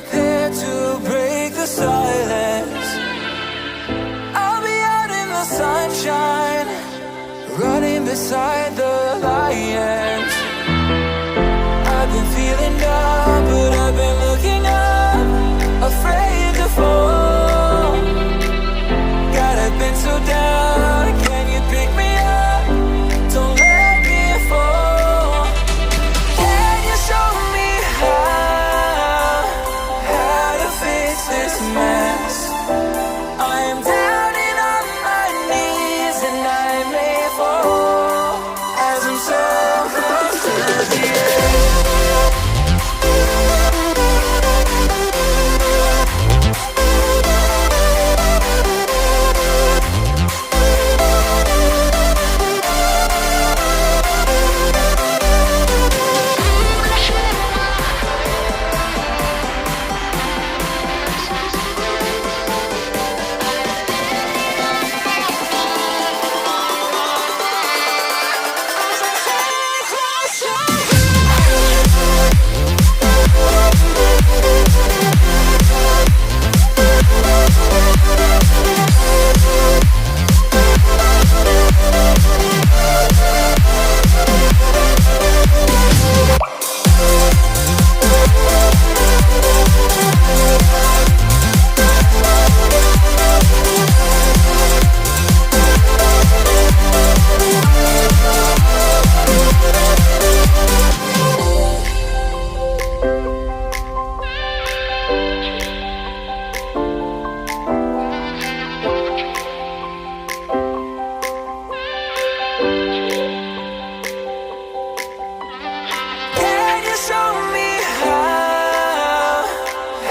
prepared to break the silence. I'll be out in the sunshine, running beside the lions. I've been feeling down, but I've been looking up, afraid to fall. God, I've been so down, can you pick me up? Don't let me fall. Can you show me how to fix this mess? I am down and on my knees, and I may fall as I'm so close to the edge.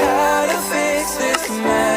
How to fix this mess?